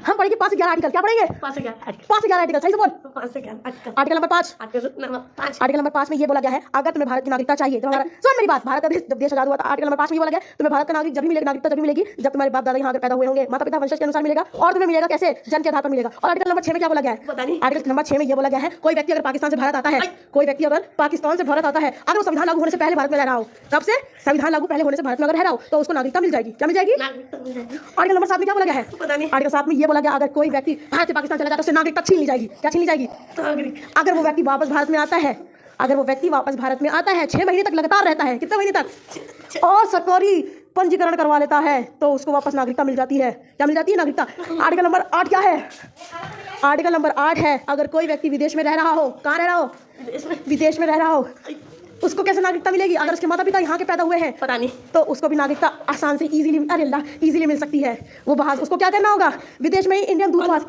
हम पढ़ेंगे 5 से 11 आर्टिकल। क्या पढ़ेंगे? 5 से 11 आर्टिकल। सही से बोल। 5 से 11 आर्टिकल नंबर 5। आर्टिकल नंबर 5 में ये बोला गया है, अगर तुम्हें भारत की नागरिकता चाहिए तो हमारा, सुन मेरी बात, भारत का जब देश आजाद हुआ था, आर्टिकल नंबर 5 में ये बोला गया तुम्हें भारत का नागरिक जब भी मिलेगा, नागरिकता जब भी मिलेगी जब तुम्हारे बाप दादा यहाँ आकर पैदा हुए होंगे, माता पिता वंशज के अनुसार मिलेगा, और तुम्हें मिलेगा कैसे? जन्म के आधार पर मिलेगा। और आर्टिकल नंबर 6 में क्या बोला गया है? पता नहीं। आर्टिकल नंबर 6 में ये बोला गया है, कोई व्यक्ति अगर पाकिस्तान से भारत आता है, कोई व्यक्ति अगर पाकिस्तान से भारत आता है, अगर वो संविधान लागू होने से पहले भारत में रह रहा हो, तब से संविधान लागू पहले होने से भारत में अगर रह रहा हो तो उसको नागरिकता मिल जाएगी। क्या मिल जाएगी? आर्टिकल नंबर 7 में क्या बोला गया है? पता नहीं। आर्टिकल 7 में ये बोला गया अगर कोई व्यक्ति भारत से पाकिस्तान चला जाता है उससे नागरिकता छीन ली जाएगी। क्या छीन ली जाएगी? अगर वो व्यक्ति वापस भारत में आता है, अगर वो व्यक्ति वापस भारत में आता है 6 महीने तक लगातार रहता है, कितने महीने तक, और सरकारी पंजीकरण करवा लेता है तो उसको वापस नागरिकता मिल जाती है। क्या मिल जाती है? नागरिकता। आर्टिकल नंबर 8 क्या है? आर्टिकल नंबर 8 है, अगर कोई व्यक्ति विदेश में रह रहा हो, कहाँ रह रहा हो? विदेश में रह रहा हो, उसको कैसे नागरिकता मिलेगी? अगर उसके माता पिता यहाँ के पैदा हुए हैं, पता नहीं, तो उसको भी नागरिकता आसान से इजीली मिल सकती है। वो बाहर उसको क्या करना होगा? विदेश में ही इंडियन दूतावास